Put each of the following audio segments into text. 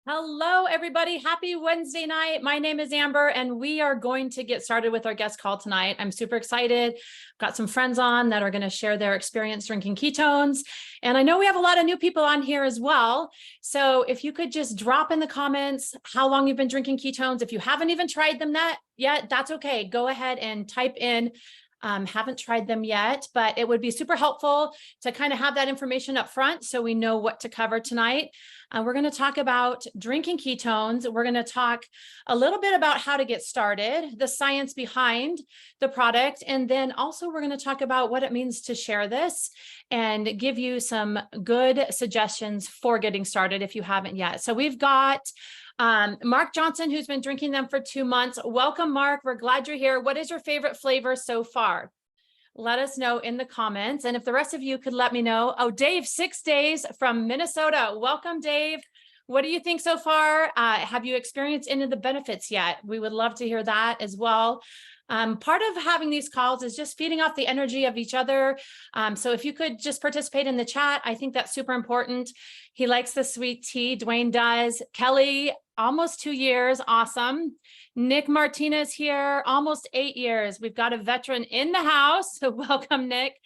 Hello, everybody. Happy Wednesday night. My name is Amber, and we are going to get started with our guest call tonight. I'm super excited. Got some friends on that are going to share their experience drinking ketones. And I know we have a lot of new people on here as well. So if you could just drop in the comments how long you've been drinking ketones. If you haven't even tried them yet, that's okay. Go ahead and type in haven't tried them yet, but it would be super helpful to kind of have that information up front so we know what to cover tonight. We're going to talk about drinking ketones. We're going to talk a little bit about how to get started, the science behind the product, and then also we're going to talk about what it means to share this and give you some good suggestions for getting started if you haven't yet. So we've got Mark Johnson, who's been drinking them for 2 months. Welcome, Mark. We're glad you're here. What is your favorite flavor so far? Let us know in the comments. And if the rest of you could let me know. Oh, Dave, 6 days from Minnesota. Welcome, Dave. What do you think so far? Have you experienced any of the benefits yet? We would love to hear that as well. Part of having these calls is just feeding off the energy of each other. So if you could just participate in the chat, I think that's super important. He likes the sweet tea. Dwayne does. Kelly, almost 2 years. Awesome. Nick Martinez here, almost 8 years. We've got a veteran in the house. So welcome, Nick.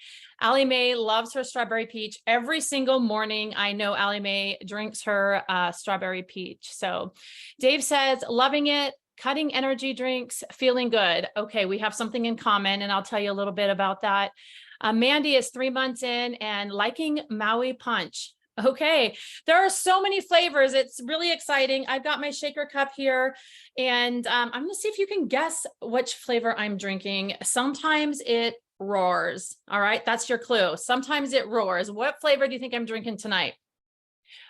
Allie Mae loves her strawberry peach every single morning. I know Allie Mae drinks her strawberry peach. So Dave says, loving it. Cutting energy drinks, feeling good. Okay, we have something in common, and I'll tell you a little bit about that. Mandy is 3 months in and liking Maui Punch. Okay, there are so many flavors. It's really exciting. I've got my shaker cup here, and I'm going to see if you can guess which flavor I'm drinking. Sometimes it roars. All right, that's your clue. Sometimes it roars. What flavor do you think I'm drinking tonight?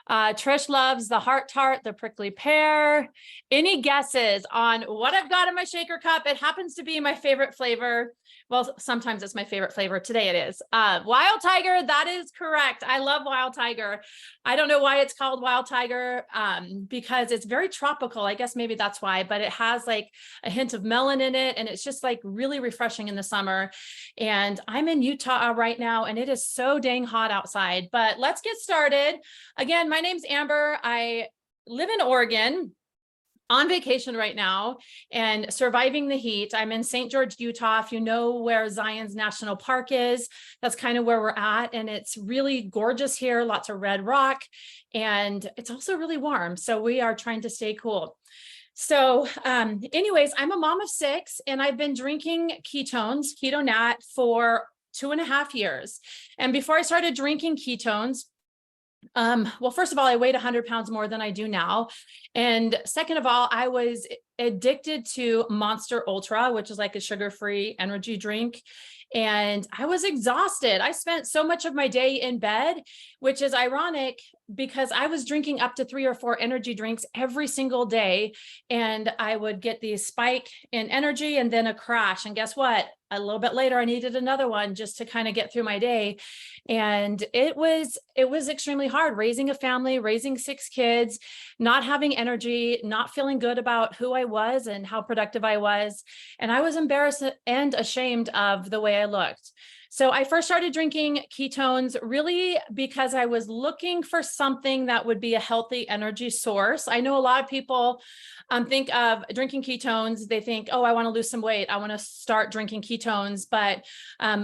Trish loves the heart tart, the prickly pear. Any guesses on what I've got in my shaker cup? It happens to be my favorite flavor. Well, sometimes it's my favorite flavor. Today it is. Wild Tiger, that is correct. I love Wild Tiger. I don't know why it's called Wild Tiger, because it's very tropical. I guess maybe that's why, but it has like a hint of melon in it, and it's just like really refreshing in the summer. And I'm in Utah right now, and it is so dang hot outside, but let's get started. Again, my name's Amber. I live in Oregon, on vacation right now and surviving the heat. I'm in St. George, Utah. If you know where Zion's National Park is, that's kind of where we're at. And it's really gorgeous here, lots of red rock, and it's also really warm. So we are trying to stay cool. So anyways, I'm a mom of 6, and I've been drinking ketones, Keto Nat, for 2.5 years. And before I started drinking ketones, well, first of all, I weighed 100 pounds more than I do now. And second of all, I was addicted to Monster Ultra, which is like a sugar-free energy drink. And I was exhausted. I spent so much of my day in bed, which is ironic because I was drinking up to 3 or 4 energy drinks every single day. And I would get the spike in energy and then a crash. And guess what? A little bit later, I needed another one just to kind of get through my day. And it was extremely hard raising a family, raising 6 kids, not having energy, not feeling good about who I was and how productive I was. And I was embarrassed and ashamed of the way I looked. So I first started drinking ketones really because I was looking for something that would be a healthy energy source. I know a lot of people think of drinking ketones. They think, oh, I want to lose some weight. I want to start drinking ketones. But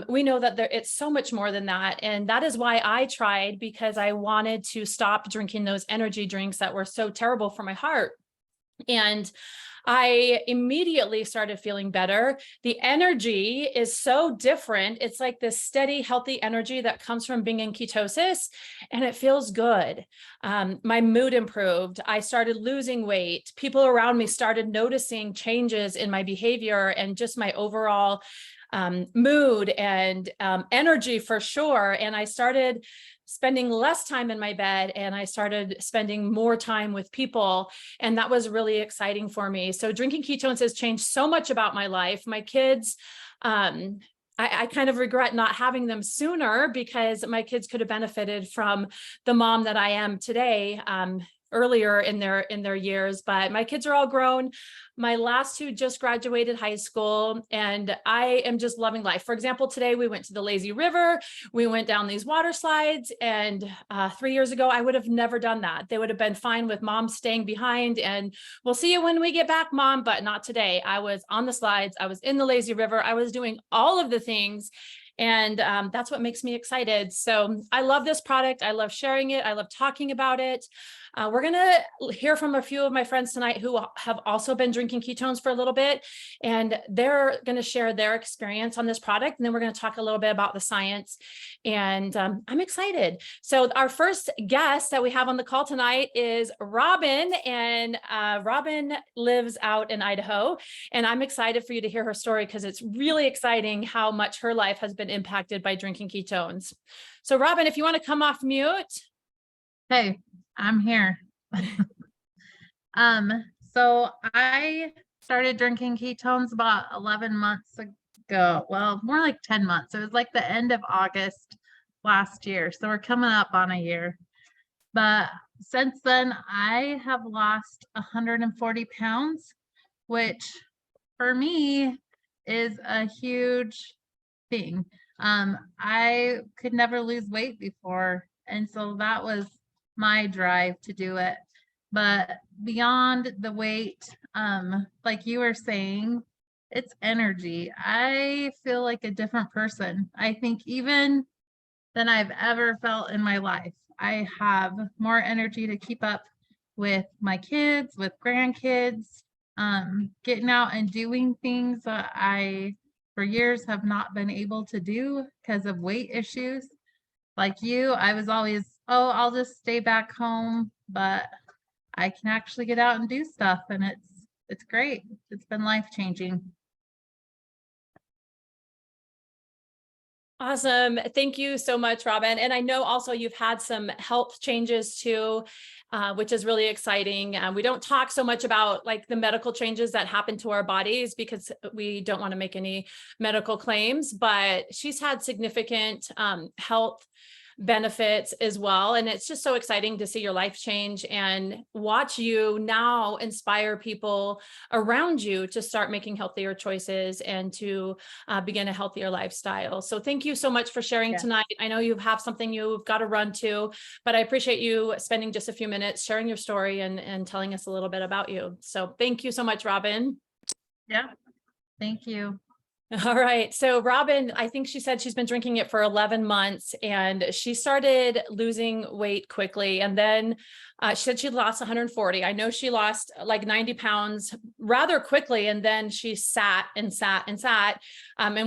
we know that it's so much more than that. And that is why I tried, because I wanted to stop drinking those energy drinks that were so terrible for my heart. And I immediately started feeling better. The energy is so different. It's like this steady, healthy energy that comes from being in ketosis, and it feels good. My mood improved. I started losing weight. People around me started noticing changes in my behavior and just my overall mood and energy for sure. And I started spending less time in my bed, and I started spending more time with people. And that was really exciting for me. So drinking ketones has changed so much about my life. My kids, I kind of regret not having them sooner, because my kids could have benefited from the mom that I am today. earlier in their years, but my kids are all grown. My last two just graduated high school, and I am just loving life. For example, today we went to the lazy river. We went down these water slides, and 3 years ago, I would have never done that. They would have been fine with mom staying behind and we'll see you when we get back, mom, but not today. I was on the slides. I was in the lazy river. I was doing all of the things. And that's what makes me excited. So I love this product. I love sharing it. I love talking about it. We're going to hear from a few of my friends tonight who have also been drinking ketones for a little bit, and they're going to share their experience on this product. And then we're going to talk a little bit about the science. And I'm excited. So our first guest that we have on the call tonight is Robyn, and Robyn lives out in Idaho. And I'm excited for you to hear her story because it's really exciting how much her life has been impacted by drinking ketones. So Robyn, if you want to come off mute. Hey, I'm here. So I started drinking ketones about 11 months ago. Well, more like 10 months. It was like the end of August last year. So we're coming up on a year. But since then, I have lost 140 pounds, which for me is a huge thing. I could never lose weight before. And so that was my drive to do it. But beyond the weight, like you were saying, it's energy. I feel like a different person. I think even than I've ever felt in my life. I have more energy to keep up with my kids, with grandkids, getting out and doing things that I, for years, have not been able to do because of weight issues. Like you, I was always, oh, I'll just stay back home, but I can actually get out and do stuff, and it's great. It's been life-changing. Awesome. Thank you so much, Robyn. And I know also you've had some health changes too, which is really exciting. We don't talk so much about like the medical changes that happen to our bodies because we don't want to make any medical claims, but she's had significant health benefits as well. And it's just so exciting to see your life change and watch you now inspire people around you to start making healthier choices and to begin a healthier lifestyle. So thank you so much for sharing tonight. I know you have something you've got to run to, but I appreciate you spending just a few minutes sharing your story and telling us a little bit about you. So thank you so much, Robyn. Yeah, thank you. All right. So Robyn, I think she said she's been drinking it for 11 months and she started losing weight quickly. And then she said she lost 140. I know she lost like 90 pounds rather quickly. And then she sat and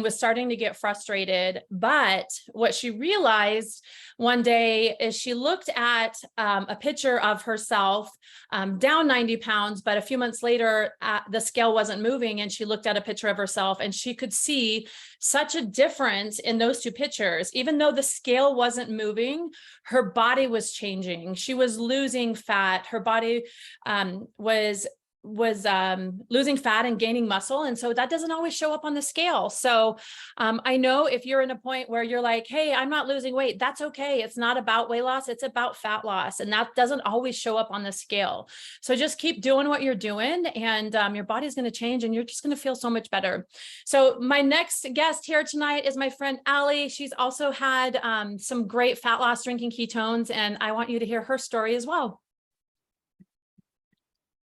was starting to get frustrated. But what she realized one day is she looked at a picture of herself down 90 pounds, but a few months later, the scale wasn't moving. And she looked at a picture of herself and she could see such a difference in those two pictures. Even though the scale wasn't moving, her body was changing. She was losing fat. Her body was losing fat and gaining muscle. And so that doesn't always show up on the scale. So I know if you're in a point where you're like, hey, I'm not losing weight, that's okay. It's not about weight loss. It's about fat loss. And that doesn't always show up on the scale. So just keep doing what you're doing and your body's going to change and you're just going to feel so much better. So my next guest here tonight is my friend Allie. She's also had some great fat loss drinking ketones, and I want you to hear her story as well.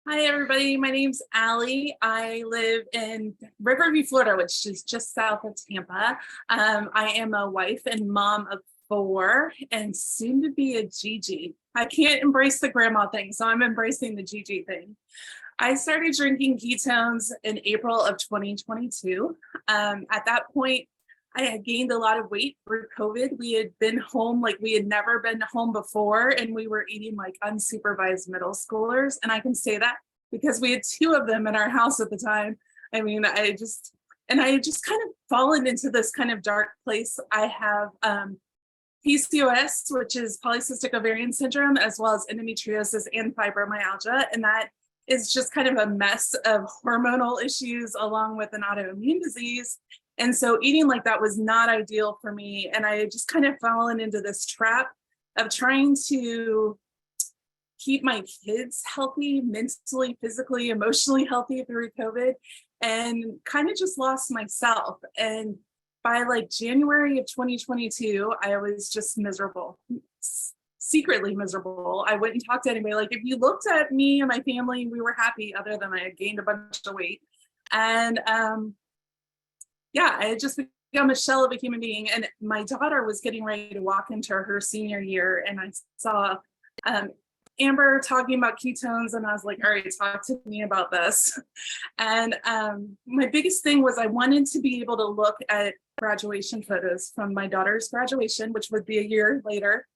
Hi, everybody. My name's Allie. I live in Riverview, Florida, which is just south of Tampa. I am a wife and mom of 4 and soon to be a Gigi. I can't embrace the grandma thing, so I'm embracing the Gigi thing. I started drinking ketones in April of 2022. At that point, I had gained a lot of weight for COVID. We had been home like we had never been home before, and we were eating like unsupervised middle schoolers. And I can say that because we had 2 of them in our house at the time. I mean, I just kind of fallen into this kind of dark place. I have PCOS, which is polycystic ovarian syndrome, as well as endometriosis and fibromyalgia. And that is just kind of a mess of hormonal issues along with an autoimmune disease. And so eating like that was not ideal for me. And I had just kind of fallen into this trap of trying to keep my kids healthy, mentally, physically, emotionally healthy through COVID, and kind of just lost myself. And by like January of 2022, I was just miserable, secretly miserable. I wouldn't talk to anybody. Like if you looked at me and my family, we were happy other than I had gained a bunch of weight. And yeah, I had just become a shell of a human being. And my daughter was getting ready to walk into her senior year, and I saw Amber talking about ketones, and I was like, all right, talk to me about this. And my biggest thing was I wanted to be able to look at graduation photos from my daughter's graduation, which would be a year later,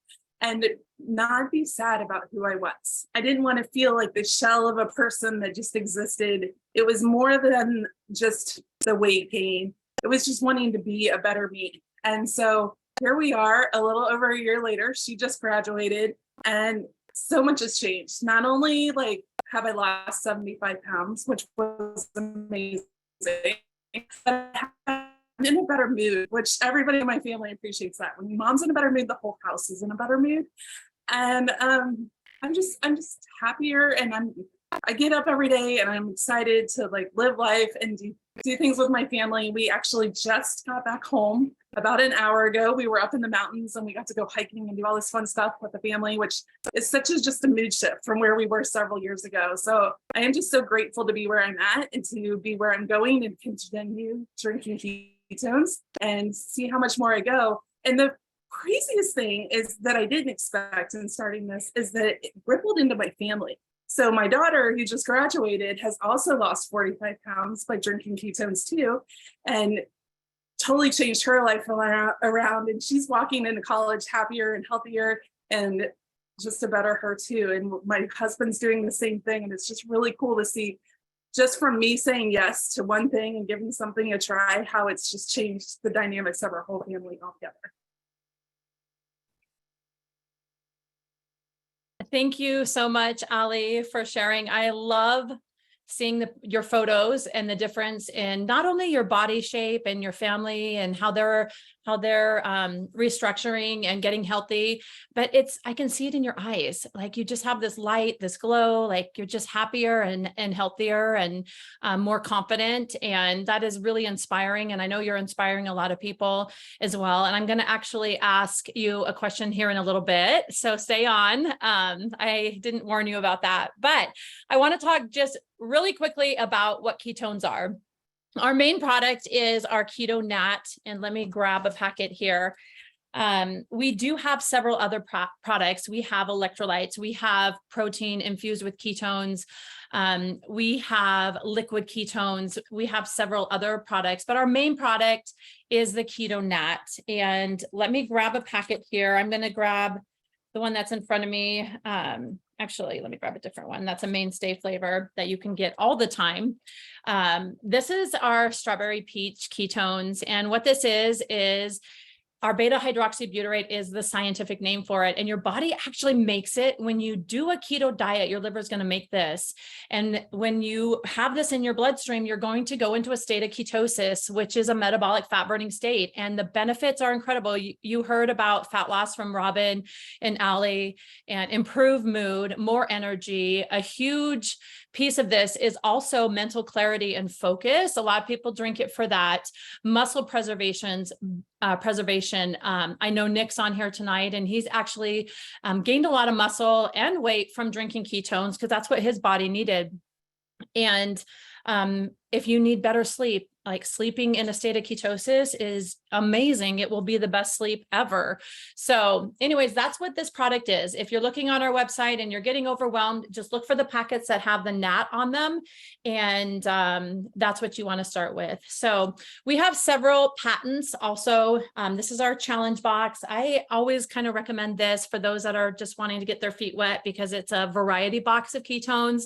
and not be sad about who I was. I didn't want to feel like the shell of a person that just existed. It was more than just the weight gain. It was just wanting to be a better me. And so here we are a little over a year later. She just graduated, and so much has changed. Not only like have I lost 75 pounds, which was amazing, but I'm in a better mood, which everybody in my family appreciates that. When mom's in a better mood, the whole house is in a better mood. And I'm just happier, and I get up every day and I'm excited to like live life and do things with my family. We actually just got back home about an hour ago. We were up in the mountains and we got to go hiking and do all this fun stuff with the family, which is such as just a mood shift from where we were several years ago. So I am just so grateful to be where I'm at and to be where I'm going and continue drinking ketones and see how much more I go. And the craziest thing is that I didn't expect in starting this is that it rippled into my family. So my daughter, who just graduated, has also lost 45 pounds by drinking ketones too, and totally changed her life around. And she's walking into college happier and healthier and just to better her too. And my husband's doing the same thing. And it's just really cool to see, just from me saying yes to one thing and giving something a try, how it's just changed the dynamics of our whole family altogether. Thank you so much, Ali, for sharing. I love seeing your photos and the difference in not only your body shape and your family and how they're restructuring and getting healthy, but I can see it in your eyes. Like you just have this light, this glow, like you're just happier and healthier and more confident. And that is really inspiring. And I know you're inspiring a lot of people as well. And I'm going to actually ask you a question here in a little bit. So stay on. I didn't warn you about that, but I want to talk just really quickly about what ketones are. Our main product is our Keto Nat, and let me grab a packet here. We do have several other products. We have electrolytes, we have protein infused with ketones, we have liquid ketones, we have several other products, but our main product is the Keto Nat. And let me grab a packet here. I'm going to grab the one that's in front of me. Actually, let me grab a different one. That's a mainstay flavor that you can get all the time. This is our strawberry peach ketones. And what this is our beta hydroxybutyrate is the scientific name for it. And your body actually makes it when you do a keto diet. Your liver is going to make this. And when you have this in your bloodstream, you're going to go into a state of ketosis, which is a metabolic fat burning state. And the benefits are incredible. You heard about fat loss from Robyn and Ali, and improved mood, more energy. A huge piece of this is also mental clarity and focus. A lot of people drink it for that. Muscle preservation. I know Nick's on here tonight, and he's actually gained a lot of muscle and weight from drinking ketones because that's what his body needed. And if you need better sleep, like sleeping in a state of ketosis is amazing. It will be the best sleep ever. So anyways, that's what this product is. If you're looking on our website and you're getting overwhelmed, just look for the packets that have the NAT on them. And that's what you want to start with. So we have several patents also. This is our challenge box. I always kind of recommend this for those that are just wanting to get their feet wet because it's a variety box of ketones.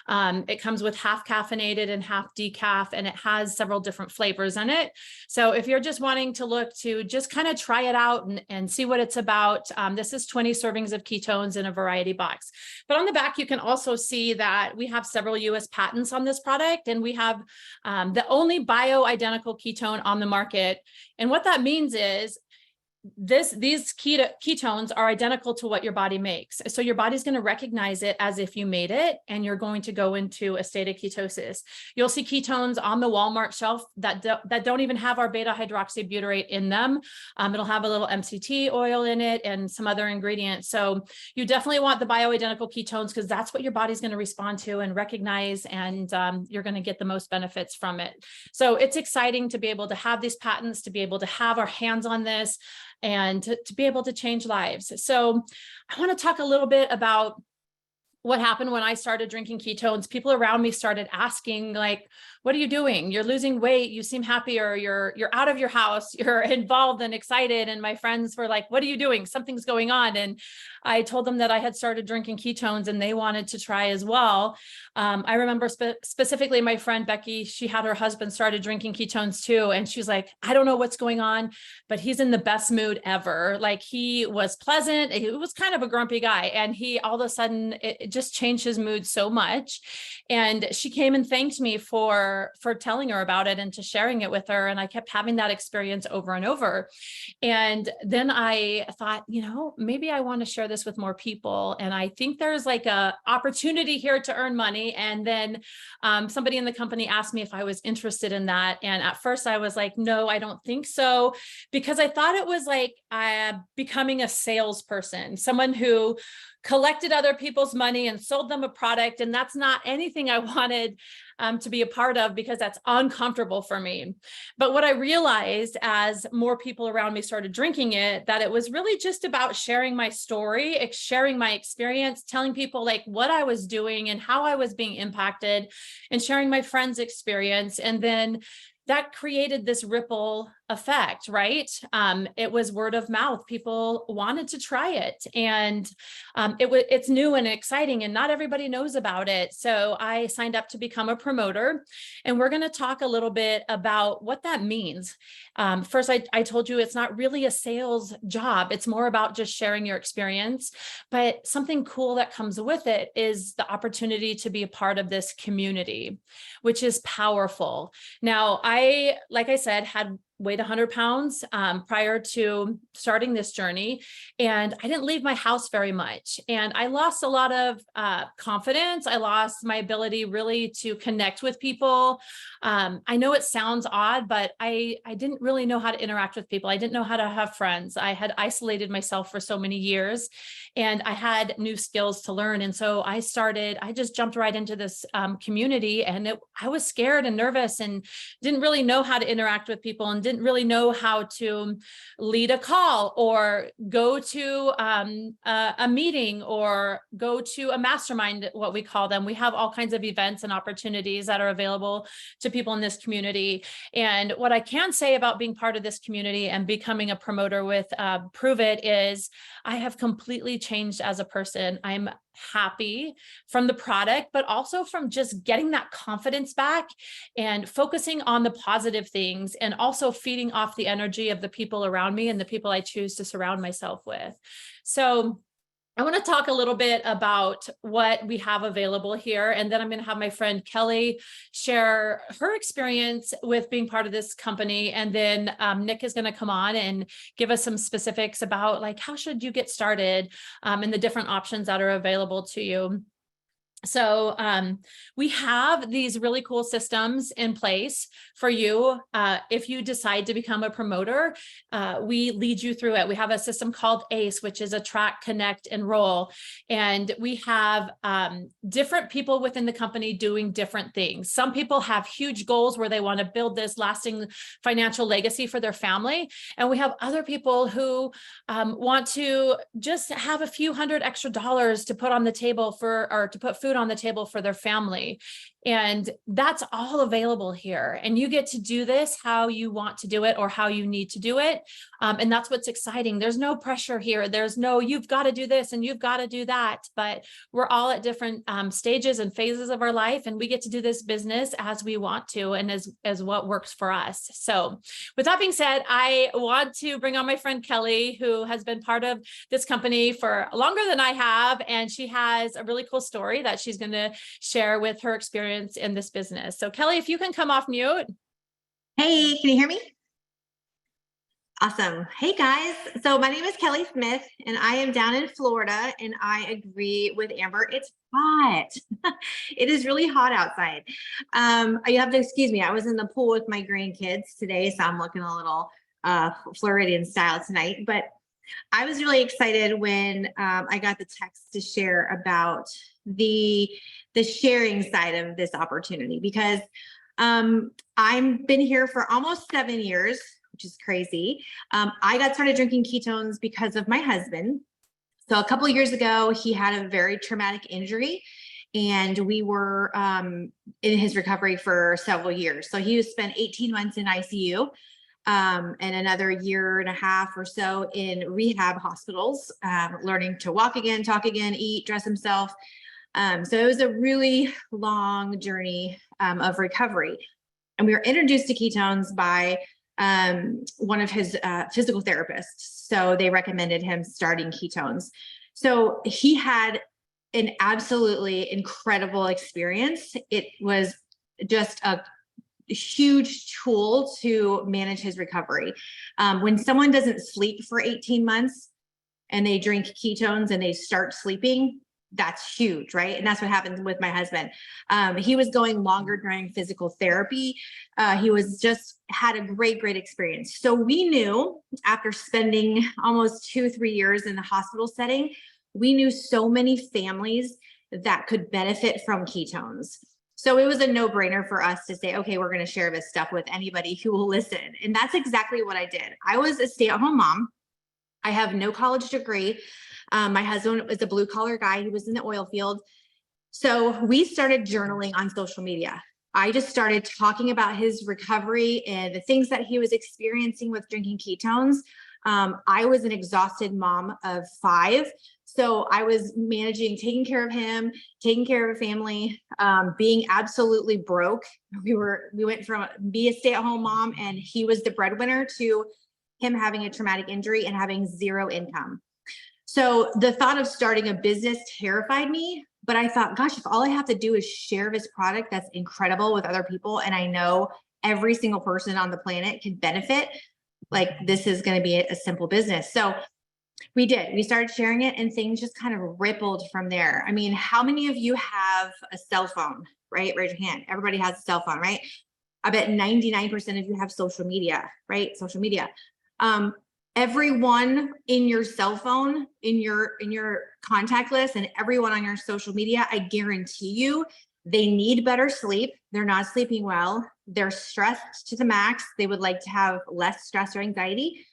It comes with half caffeinated and half decaf, and it has several different flavors in it. So if you're just wanting to look to just kind of try it out and see what it's about, this is 20 servings of ketones in a variety box. But on the back, you can also see that we have several US patents on this product, and we have the only bioidentical ketone on the market. And what that means is these ketones are identical to what your body makes. So your body's going to recognize it as if you made it, and you're going to go into a state of ketosis. You'll see ketones on the Walmart shelf that don't even have our beta hydroxybutyrate in them. It'll have a little MCT oil in it and some other ingredients. So you definitely want the bioidentical ketones, because that's what your body's going to respond to and recognize, and you're going to get the most benefits from it. So it's exciting to be able to have these patents, to be able to have our hands on this, and to be able to change lives. So I want to talk a little bit about what happened when I started drinking ketones. People around me started asking, like, what are you doing? You're losing weight. You seem happier. You're out of your house. You're involved and excited. And my friends were like, what are you doing? Something's going on. And I told them that I had started drinking ketones, and they wanted to try as well. I remember specifically my friend Becky, she had her husband started drinking ketones too. And she's like, I don't know what's going on, but he's in the best mood ever. Like, he was pleasant. He was kind of a grumpy guy. And he, all of a sudden, it just changed his mood so much. And she came and thanked me for telling her about it and to sharing it with her. And I kept having that experience over and over. And then I thought, maybe I want to share this with more people. And I think there's like a opportunity here to earn money. And then somebody in the company asked me if I was interested in that. And at first I was like, no, I don't think so, because I thought it was like becoming a salesperson, someone who collected other people's money and sold them a product. And that's not anything I wanted to be a part of, because that's uncomfortable for me. But what I realized as more people around me started drinking it, that it was really just about sharing my story, sharing my experience, telling people like what I was doing and how I was being impacted, and sharing my friends' experience. And then that created this ripple effect, right? It was word of mouth. People wanted to try it, and it's new and exciting, and not everybody knows about it. So I signed up to become a promoter, and we're going to talk a little bit about what that means. First, I told you it's not really a sales job. It's more about just sharing your experience. But something cool that comes with it is the opportunity to be a part of this community, which is powerful. Now, like I said, had weighed 100 pounds prior to starting this journey. And I didn't leave my house very much. And I lost a lot of confidence. I lost my ability really to connect with people. I know it sounds odd, but I didn't really know how to interact with people. I didn't know how to have friends. I had isolated myself for so many years, and I had new skills to learn. And so I just jumped right into this community, and I was scared and nervous and didn't really know how to interact with people, and didn't really know how to lead a call or go to a meeting or go to a mastermind, what we call them. We have all kinds of events and opportunities that are available to people in this community. And what I can say about being part of this community and becoming a promoter with Prove It is I have completely changed as a person. I'm happy from the product, but also from just getting that confidence back and focusing on the positive things, and also feeding off the energy of the people around me and the people I choose to surround myself with. So I want to talk a little bit about what we have available here, and then I'm going to have my friend Kelly share her experience with being part of this company. And then Nick is going to come on and give us some specifics about like, how should you get started and the different options that are available to you. So we have these really cool systems in place for you. If you decide to become a promoter, we lead you through it. We have a system called ACE, which is Attract, Connect, Enroll. And we have different people within the company doing different things. Some people have huge goals where they want to build this lasting financial legacy for their family. And we have other people who want to just have a few $100 extra to put on the table or to put food on the table for their family. And that's all available here. And you get to do this how you want to do it or how you need to do it. And that's what's exciting. There's no pressure here. There's no, you've got to do this and you've got to do that. But we're all at different stages and phases of our life. And we get to do this business as we want to and as what works for us. So with that being said, I want to bring on my friend Kelly, who has been part of this company for longer than I have. And she has a really cool story that she's going to share with her experience in this business. So Kelly, if you can come off mute. Hey, can you hear me? Awesome. Hey guys. So my name is Kelly Smith and I am down in Florida, and I agree with Amber. It's hot. It is really hot outside. You have to excuse me. I was in the pool with my grandkids today, so I'm looking a little Floridian style tonight, but I was really excited when I got the text to share about the sharing side of this opportunity, because I've been here for almost 7 years, which is crazy. I got started drinking ketones because of my husband. So a couple of years ago, he had a very traumatic injury, and we were in his recovery for several years. So he spent 18 months in ICU. And another year and a half or so in rehab hospitals, learning to walk again, talk again, eat, dress himself. So it was a really long journey of recovery. And we were introduced to ketones by one of his physical therapists. So they recommended him starting ketones. So he had an absolutely incredible experience. It was just a huge tool to manage his recovery. When someone doesn't sleep for 18 months and they drink ketones and they start sleeping, that's huge, right? And that's what happened with my husband. He was going longer during physical therapy. He was just had a great experience. So we knew, after spending almost 2-3 years in the hospital setting, we knew so many families that could benefit from ketones. So it was a no-brainer for us to say, okay, we're going to share this stuff with anybody who will listen. And that's exactly what I did. I was a stay-at-home mom. I have no college degree. My husband was a blue-collar guy. He was in the oil field. So we started journaling on social media. I just started talking about his recovery and the things that he was experiencing with drinking ketones. I was an exhausted mom of 5. So I was managing, taking care of him, taking care of a family, being absolutely broke. We went from be a stay-at-home mom and he was the breadwinner to him having a traumatic injury and having 0 income. So the thought of starting a business terrified me, but I thought, gosh, if all I have to do is share this product that's incredible with other people, and I know every single person on the planet can benefit, like this is going to be a simple business. So we did. We started sharing it and things just kind of rippled from there. I mean, how many of you have a cell phone, right? Raise your hand. Everybody has a cell phone, right? I bet 99% of you have social media, right? Social media. Everyone in your cell phone, in your contact list, and everyone on your social media, I guarantee you, they need better sleep. They're not sleeping well. They're stressed to the max. They would like to have less stress or anxiety.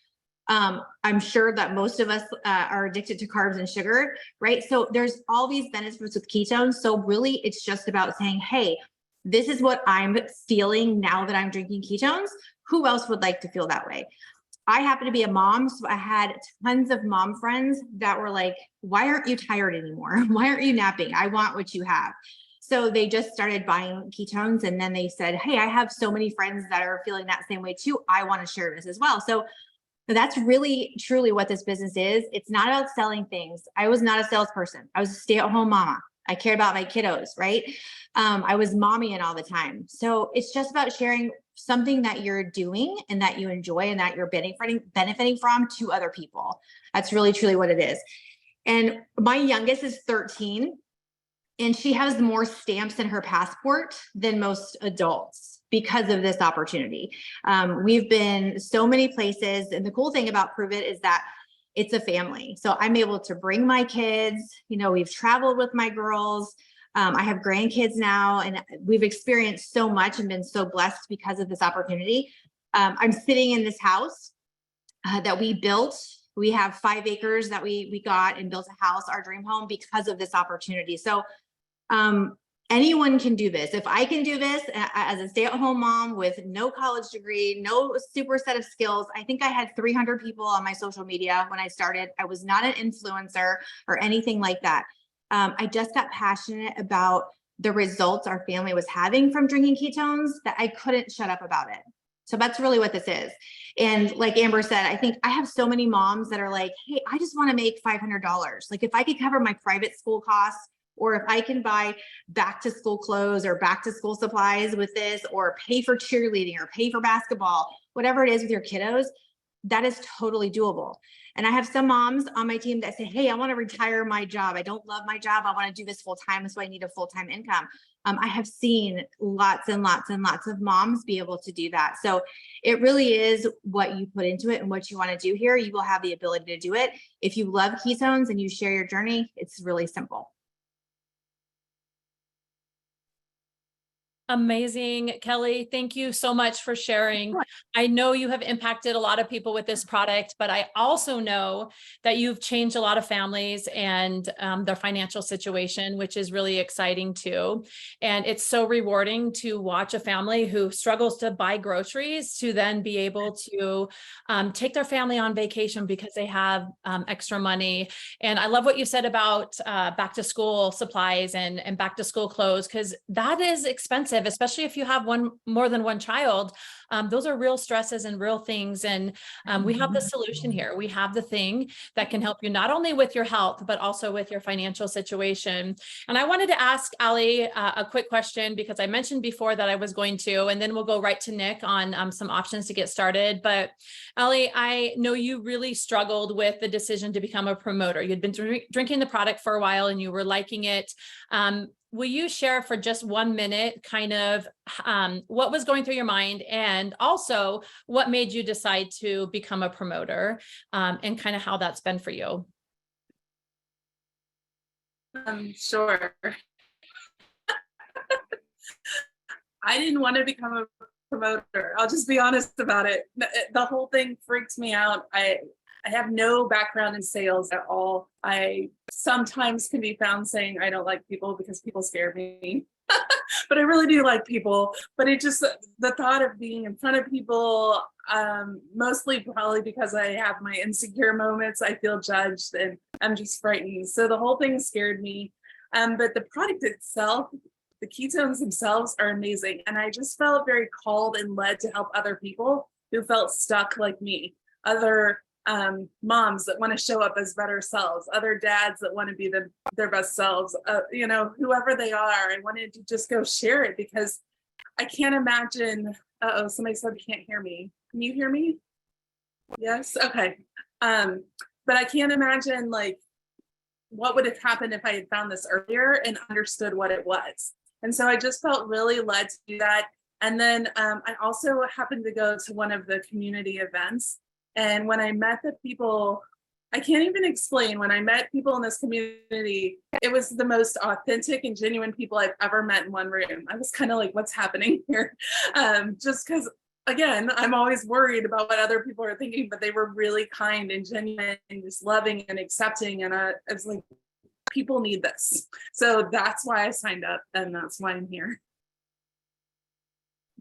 I'm sure that most of us are addicted to carbs and sugar, right? So there's all these benefits with ketones. So really, it's just about saying, hey, this is what I'm feeling now that I'm drinking ketones. Who else would like to feel that way? I happen to be a mom, so I had tons of mom friends that were like, why aren't you tired anymore? Why aren't you napping? I want what you have. So they just started buying ketones, and then they said, hey, I have so many friends that are feeling that same way too. I want to share this as well. So that's really, truly what this business is. It's not about selling things. I was not a salesperson. I was a stay-at-home mama. I cared about my kiddos, right? I was mommying all the time. So it's just about sharing something that you're doing and that you enjoy and that you're benefiting from to other people. That's really, truly what it is. And my youngest is 13, and she has more stamps in her passport than most adults because of this opportunity. We've been so many places, and the cool thing about Prove It is that it's a family. So I'm able to bring my kids, we've traveled with my girls. I have grandkids now, and we've experienced so much and been so blessed because of this opportunity. I'm sitting in this house that we built. We have 5 acres that we got and built a house, our dream home, because of this opportunity. So anyone can do this. If I can do this as a stay-at-home mom with no college degree, no super set of skills, I think I had 300 people on my social media when I started. I was not an influencer or anything like that. I just got passionate about the results our family was having from drinking ketones that I couldn't shut up about it. So that's really what this is. And like Amber said, I think I have so many moms that are like, hey, I just want to make $500. Like if I could cover my private school costs, or if I can buy back to school clothes or back to school supplies with this, or pay for cheerleading or pay for basketball, whatever it is with your kiddos, that is totally doable. And I have some moms on my team that say, hey, I want to retire my job. I don't love my job. I want to do this full time. So I need a full-time income. I have seen lots and lots and lots of moms be able to do that. So it really is what you put into it and what you want to do here. You will have the ability to do it. If you love ketones and you share your journey, it's really simple. Amazing, Kelly. Thank you so much for sharing. I know you have impacted a lot of people with this product, but I also know that you've changed a lot of families and their financial situation, which is really exciting too. And it's so rewarding to watch a family who struggles to buy groceries to then be able to take their family on vacation because they have extra money. And I love what you said about back to school supplies and back to school clothes, because that is expensive, especially if you have more than one child. Those are real stresses and real things. And we have the solution here. We have the thing that can help you not only with your health, but also with your financial situation. And I wanted to ask Ali a quick question, because I mentioned before that I was going to, and then we'll go right to Nick on some options to get started. But Ali, I know you really struggled with the decision to become a promoter. You'd been drinking the product for a while and you were liking it. Will you share for just 1 minute kind of what was going through your mind, and also what made you decide to become a promoter, and kind of how that's been for you? Sure. I didn't want to become a promoter. I'll just be honest about it. The whole thing freaked me out. I have no background in sales at all. I sometimes can be found saying I don't like people because people scare me. But I really do like people. But it just, the thought of being in front of people, mostly probably because I have my insecure moments, I feel judged and I'm just frightened. So the whole thing scared me. But the product itself, the ketones themselves are amazing. And I just felt very called and led to help other people who felt stuck like me. Other moms that want to show up as better selves, other dads that want to be their best selves, whoever they are. I wanted to just go share it because I can't imagine. Somebody said you can't hear me. Can you hear me? Yes. Okay. But I can't imagine like what would have happened if I had found this earlier and understood what it was. And so I just felt really led to do that. And then I also happened to go to one of the community events. And when I met the people, I can't even explain, when I met people in this community, it was the most authentic and genuine people I've ever met in one room. I was kind of like, what's happening here? Just because, again, I'm always worried about what other people are thinking, but they were really kind and genuine and just loving and accepting. And I was like, people need this. So that's why I signed up, and that's why I'm here.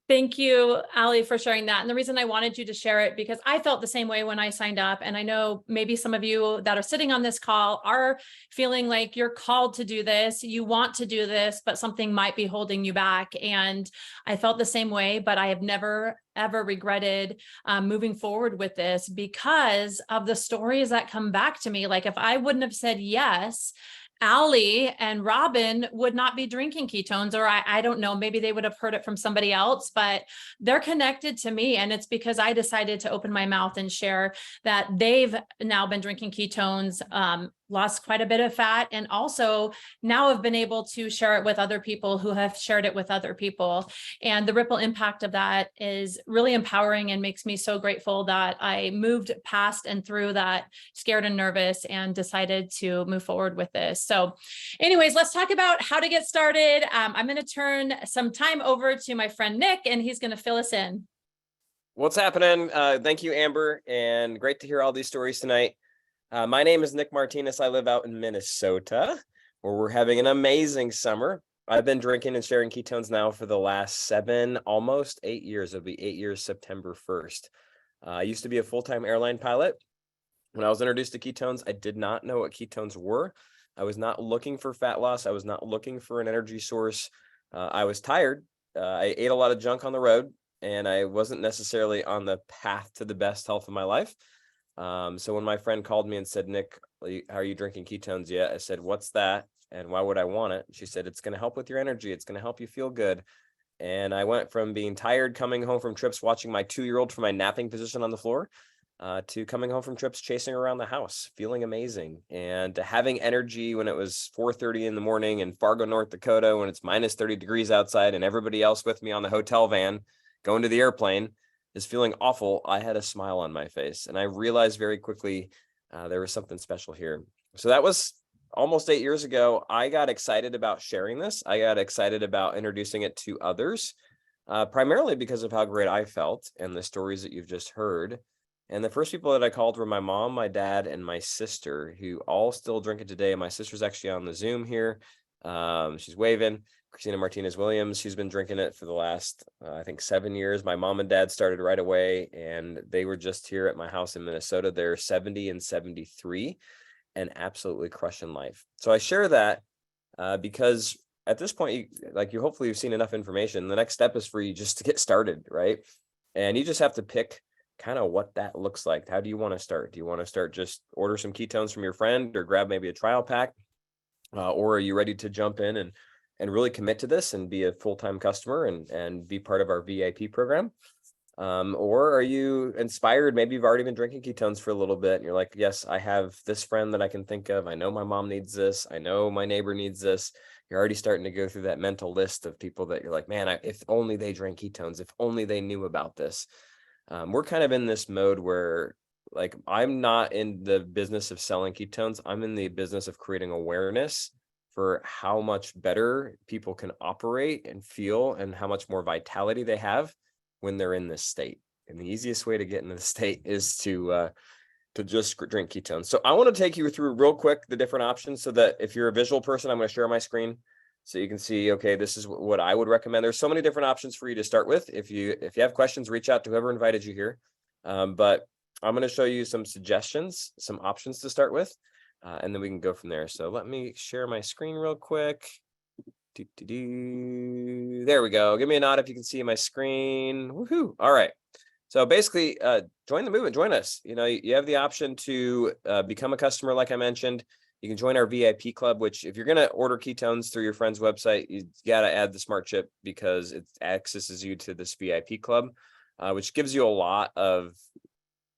Thank you, Ali, for sharing that. And the reason I wanted you to share it, because I felt the same way when I signed up. And I know maybe some of you that are sitting on this call are feeling like you're called to do this, you want to do this, but something might be holding you back. And I felt the same way, but I have never, ever regretted moving forward with this because of the stories that come back to me. Like if I wouldn't have said yes, Ali and Robyn would not be drinking ketones, or I don't know, maybe they would have heard it from somebody else, but they're connected to me. And it's because I decided to open my mouth and share that they've now been drinking ketones, lost quite a bit of fat, and also now have been able to share it with other people who have shared it with other people. And the ripple impact of that is really empowering and makes me so grateful that I moved past and through that scared and nervous and decided to move forward with this. So anyways, let's talk about how to get started. I'm going to turn some time over to my friend Nick, and he's going to fill us in. What's happening? Thank you, Amber, and great to hear all these stories tonight. My name is Nick Martinez. I live out in Minnesota, where we're having an amazing summer. I've been drinking and sharing ketones now for the last 7, almost 8 years. It'll be 8 years, September 1st. I used to be a full-time airline pilot. When I was introduced to ketones, I did not know what ketones were. I was not looking for fat loss. I was not looking for an energy source. I was tired. I ate a lot of junk on the road, and I wasn't necessarily on the path to the best health of my life. So when my friend called me and said, Nick, how are you drinking ketones yet? I said, what's that? And why would I want it? She said, it's going to help with your energy. It's going to help you feel good. And I went from being tired, coming home from trips, watching my 2-year-old from my napping position on the floor, to coming home from trips, chasing around the house, feeling amazing, and to having energy when it was 4:30 in the morning in Fargo, North Dakota, when it's minus 30 degrees outside and everybody else with me on the hotel van going to the airplane is feeling awful. I had a smile on my face, and I realized very quickly there was something special here. So that was almost 8 years ago. I got excited about sharing this. I got excited about introducing it to others, primarily because of how great I felt and the stories that you've just heard. And the first people that I called were my mom, my dad, and my sister, who all still drink it today. My sister's actually on the Zoom here. She's waving. Christina Martinez-Williams, she's been drinking it for the last, I think, 7 years. My mom and dad started right away, and they were just here at my house in Minnesota. They're 70 and 73 and absolutely crushing life. So I share that because at this point, hopefully you've seen enough information. The next step is for you just to get started, right? And you just have to pick kind of what that looks like. How do you want to start? Do you want to start just order some ketones from your friend or grab maybe a trial pack? Or are you ready to jump in and really commit to this and be a full-time customer and be part of our VIP program? Or are you inspired? Maybe you've already been drinking ketones for a little bit and you're like, yes, I have this friend that I can think of. I know my mom needs this. I know my neighbor needs this. You're already starting to go through that mental list of people that you're like, man, if only they drank ketones, if only they knew about this. We're kind of in this mode where, like, I'm not in the business of selling ketones. I'm in the business of creating awareness for how much better people can operate and feel and how much more vitality they have when they're in this state. And the easiest way to get into the state is to just drink ketones. So I want to take you through real quick the different options so that if you're a visual person, I'm going to share my screen so you can see, okay, this is what I would recommend. There's so many different options for you to start with. If you have questions, reach out to whoever invited you here. But I'm going to show you some suggestions, some options to start with, and then we can go from there. So let me share my screen real quick. There we go. Give me a nod if you can see my screen. Woohoo. All right. So basically, join the movement, join us. You have the option to become a customer, like I mentioned. You can join our VIP club, which if you're going to order ketones through your friend's website, you got to add the smart chip because it accesses you to this VIP club, which gives you a lot of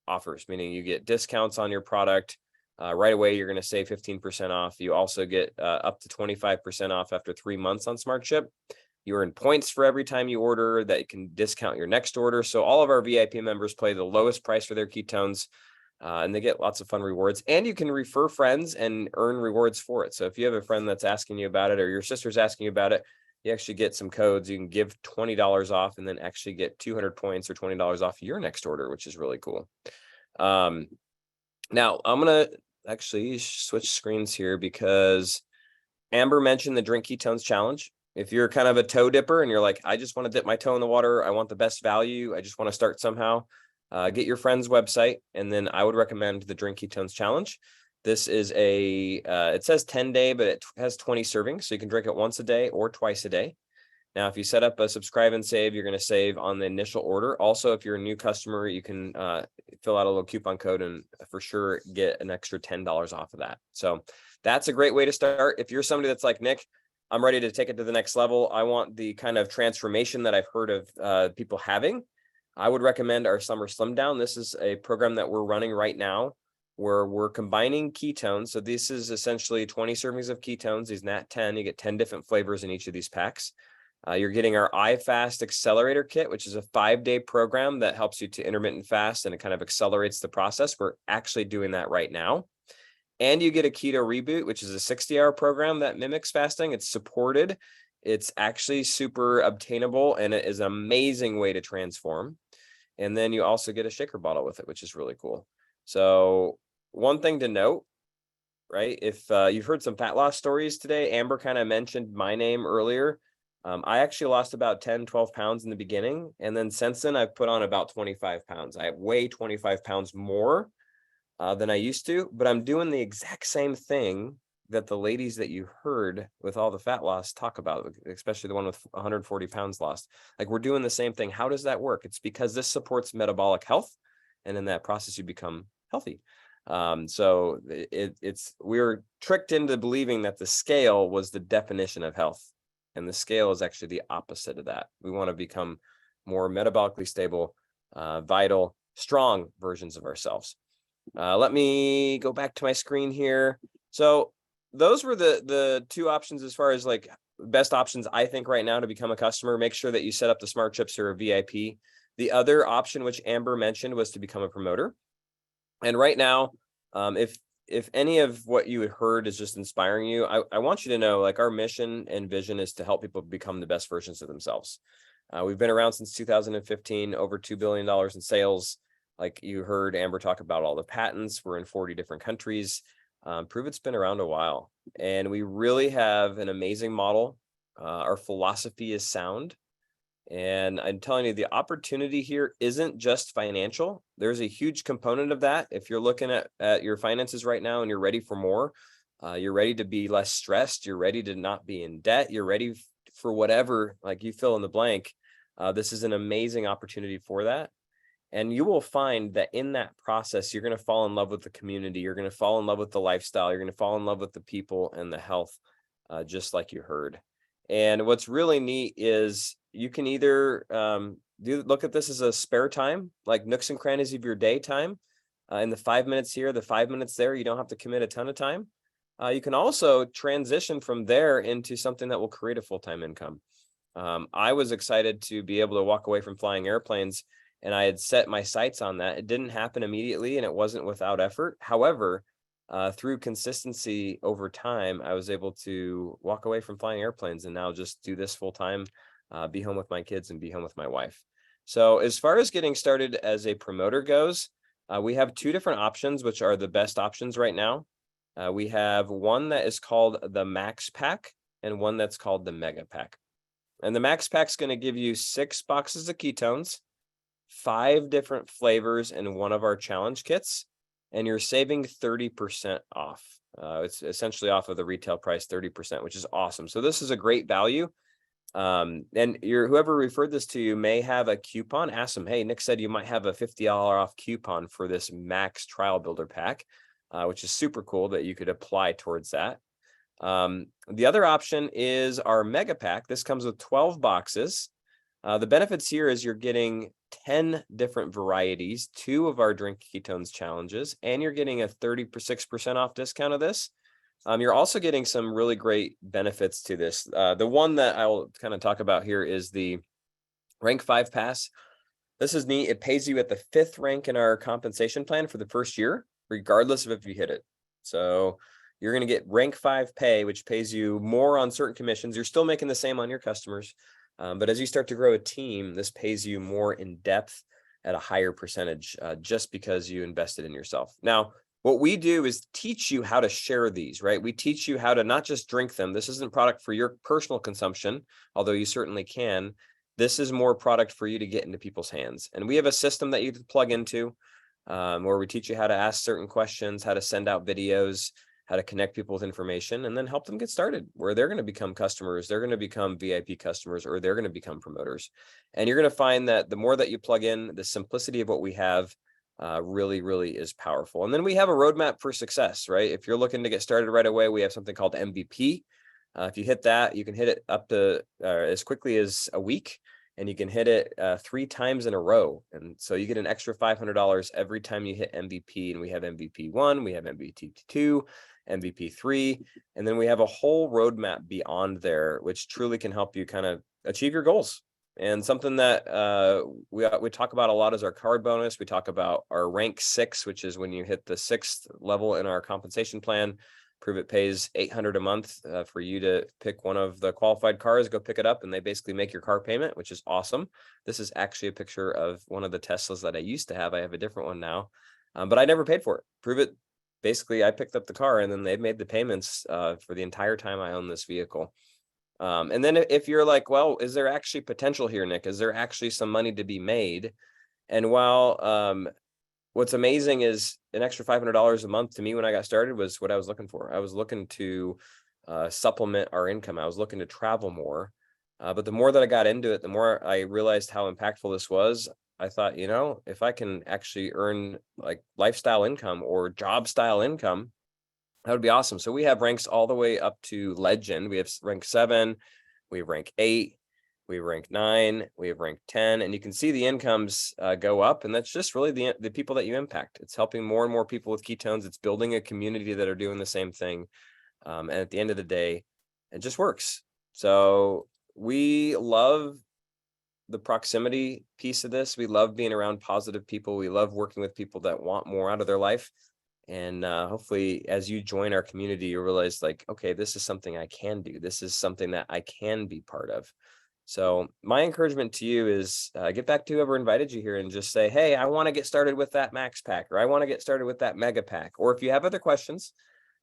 offers, meaning you get discounts on your product. Right away, you're going to save 15% off. You also get up to 25% off after 3 months on smart chip. You earn points for every time you order that you can discount your next order. So all of our VIP members pay the lowest price for their ketones. And they get lots of fun rewards, and you can refer friends and earn rewards for it. So if you have a friend that's asking you about it or your sister's asking you about it, you actually get some codes. You can give $20 off and then actually get 200 points or $20 off your next order, which is really cool. Now I'm going to actually switch screens here because Amber mentioned the Drink Ketones Challenge. If you're kind of a toe dipper and you're like, I just want to dip my toe in the water, I want the best value, I just want to start somehow, get your friend's website, and then I would recommend the Drink Ketones Challenge. This is it says 10-day, but it has 20 servings, so you can drink it once a day or twice a day. Now, if you set up a subscribe and save, you're going to save on the initial order. Also, if you're a new customer, you can fill out a little coupon code and for sure get an extra $10 off of that. So that's a great way to start. If you're somebody that's like, Nick, I'm ready to take it to the next level, I want the kind of transformation that I've heard of people having, I would recommend our Summer Slim Down. This is a program that we're running right now where we're combining ketones. So this is essentially 20 servings of ketones, these NAT 10, you get 10 different flavors in each of these packs. You're getting our iFast Accelerator Kit, which is a 5-day program that helps you to intermittent fast and it kind of accelerates the process. We're actually doing that right now. And you get a Keto Reboot, which is a 60-hour program that mimics fasting. It's supported. It's actually super obtainable, and it is an amazing way to transform. And then you also get a shaker bottle with it, which is really cool. So one thing to note, right? If you've heard some fat loss stories today, Amber kind of mentioned my name earlier. I actually lost about 10, 12 pounds in the beginning. And then since then, I've put on about 25 pounds. I weigh 25 pounds more than I used to, but I'm doing the exact same thing that the ladies that you heard with all the fat loss talk about, especially the one with 140 pounds lost. Like, we're doing the same thing. How does that work? It's because this supports metabolic health. And in that process, you become healthy. So we're tricked into believing that the scale was the definition of health. And the scale is actually the opposite of that. We want to become more metabolically stable, vital, strong versions of ourselves. Let me go back to my screen here. So those were the two options as far as like best options, I think, right now to become a customer. Make sure that you set up the smart chips or a VIP. The other option, which Amber mentioned, was to become a promoter. And right now, if any of what you had heard is just inspiring you, I want you to know, like, our mission and vision is to help people become the best versions of themselves. We've been around since 2015, over $2 billion in sales. Like you heard Amber talk about all the patents. We're in 40 different countries. Prove it's been around a while. And we really have an amazing model. Our philosophy is sound. And I'm telling you, the opportunity here isn't just financial. There's a huge component of that. If you're looking at your finances right now and you're ready for more, you're ready to be less stressed, you're ready to not be in debt, you're ready for whatever, like you fill in the blank. This is an amazing opportunity for that. And you will find that in that process, you're going to fall in love with the community. You're going to fall in love with the lifestyle. You're going to fall in love with the people and the health, just like you heard. And what's really neat is you can either look at this as a spare time, like nooks and crannies of your day time. In the 5 minutes here, the 5 minutes there, you don't have to commit a ton of time. You can also transition from there into something that will create a full-time income. I was excited to be able to walk away from flying airplanes, and I had set my sights on that. It didn't happen immediately, and it wasn't without effort. However, through consistency over time, I was able to walk away from flying airplanes and now just do this full time, be home with my kids and be home with my wife. So as far as getting started as a promoter goes, we have two different options, which are the best options right now. We have one that is called the Max Pack and one that's called the Mega Pack. And the Max Pack is going to give you 6 boxes of ketones, 5 different flavors in one of our challenge kits, and you're saving 30% off. It's essentially off of the retail price, 30%, which is awesome. So this is a great value. And whoever referred this to you may have a coupon. Ask them, hey, Nick said you might have a $50 off coupon for this Max Trial Builder Pack, which is super cool that you could apply towards that. The other option is our Mega Pack. This comes with 12 boxes. The benefits here is you're getting 10 different varieties, 2 of our Drink Ketones challenges, and you're getting a 36% off discount of this. You're also getting some really great benefits to this. The one that I'll kind of talk about here is the Rank 5 Pass. This is neat. It pays you at the 5th rank in our compensation plan for the first year, regardless of if you hit it. So you're going to get Rank 5 pay, which pays you more on certain commissions. You're still making the same on your customers. But as you start to grow a team, this pays you more in depth at a higher percentage, just because you invested in yourself. Now, what we do is teach you how to share these, right? We teach you how to not just drink them. This isn't product for your personal consumption, although you certainly can. This is more product for you to get into people's hands. And we have a system that you can plug into, where we teach you how to ask certain questions, how to send out videos, how to connect people with information, and then help them get started where they're going to become customers, they're going to become VIP customers, or they're going to become promoters. And you're going to find that the more that you plug in, the simplicity of what we have really, really is powerful. And then we have a roadmap for success, right? If you're looking to get started right away, we have something called MVP. If you hit that, you can hit it up to as quickly as a week, and you can hit it 3 times in a row. And so you get an extra $500 every time you hit MVP. And we have MVP 1, we have MVP 2, MVP 3, and then we have a whole roadmap beyond there, which truly can help you kind of achieve your goals. And something that we talk about a lot is our card bonus. We talk about our rank 6, which is when you hit the 6th level in our compensation plan. Prove it pays $800 a month for you to pick one of the qualified cars, go pick it up, and they basically make your car payment, which is awesome. This is actually a picture of one of the Teslas that I used to have. I have a different one now, but I never paid for it. Prove it. Basically, I picked up the car and then they made the payments for the entire time I own this vehicle. And then if you're like, well, is there actually potential here, Nick? Is there actually some money to be made? And while what's amazing is an extra $500 a month to me when I got started was what I was looking for. I was looking to supplement our income. I was looking to travel more. But the more that I got into it, the more I realized how impactful this was. I thought, if I can actually earn like lifestyle income or job style income, that would be awesome. So we have ranks all the way up to legend. We have rank 7, we have rank 8, we rank 9, we have ranked 10, and you can see the incomes go up, and that's just really the people that you impact. It's helping more and more people with ketones. It's building a community that are doing the same thing. And at the end of the day, it just works. So we love the proximity piece of this. We love being around positive people. We love working with people that want more out of their life. And hopefully, as you join our community, you realize like, okay, this is something I can do. This is something that I can be part of. So my encouragement to you is get back to whoever invited you here and just say, hey, I want to get started with that max pack, or I want to get started with that mega pack. Or if you have other questions,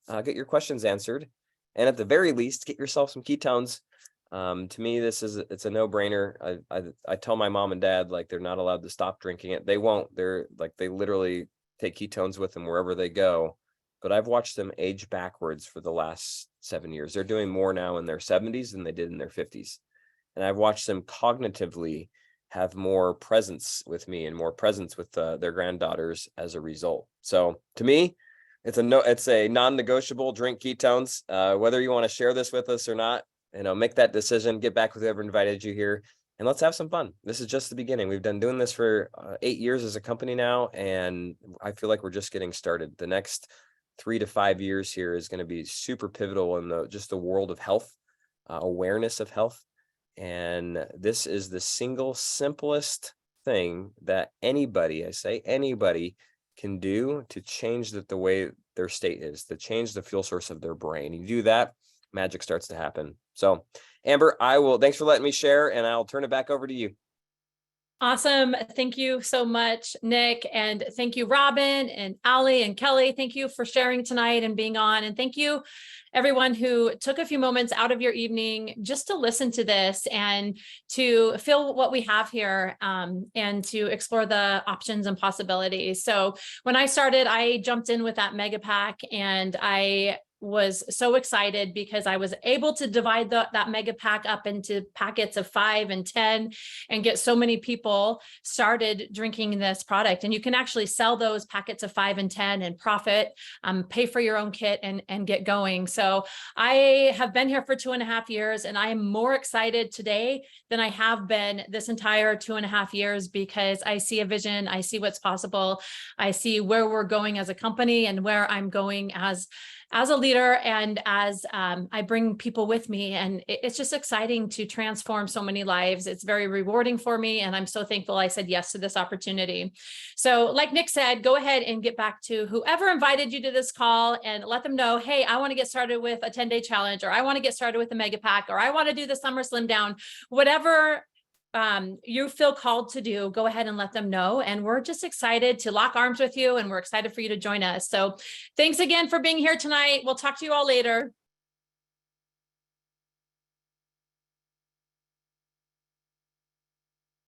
get your questions answered. And at the very least, get yourself some ketones. To me, it's a no-brainer. I tell my mom and dad, like, they're not allowed to stop drinking it. They won't. They literally take ketones with them wherever they go. But I've watched them age backwards for the last 7 years. They're doing more now in their 70s than they did in their 50s. And I've watched them cognitively have more presence with me and more presence with their granddaughters as a result. So to me, it's a non-negotiable. Drink ketones. Whether you want to share this with us or not, make that decision. Get back with whoever invited you here, and let's have some fun. This is just the beginning. We've been doing this for 8 years as a company now, and I feel like we're just getting started. The next 3 to 5 years here is going to be super pivotal in the world of health, awareness of health. And this is the single simplest thing that anybody can do to change the way their state is, to change the fuel source of their brain. You do that, magic starts to happen. So Amber, thanks for letting me share, and I'll turn it back over to you. Awesome. Thank you so much, Nick. And thank you, Robyn and Allie and Kelly. Thank you for sharing tonight and being on. And thank you, everyone who took a few moments out of your evening just to listen to this and to feel what we have here, and to explore the options and possibilities. So when I started, I jumped in with that mega pack, and I was so excited because I was able to divide that mega pack up into packets of 5 and 10 and get so many people started drinking this product. And you can actually sell those packets of 5 and 10 and profit, pay for your own kit and get going. So I have been here for 2.5 years, and I am more excited today than I have been this entire 2.5 years, because I see a vision. I see what's possible. I see where we're going as a company and where I'm going as a leader, and as I bring people with me. And it's just exciting to transform so many lives. It's very rewarding for me, and I'm so thankful I said yes to this opportunity. So like Nick said, go ahead and get back to whoever invited you to this call and let them know, hey, I want to get started with a 10-day challenge, or I want to get started with a mega pack, or I want to do the summer slim down. Whatever you feel called to do, go ahead and let them know. And we're just excited to lock arms with you, and we're excited for you to join us. So thanks again for being here tonight. We'll talk to you all later.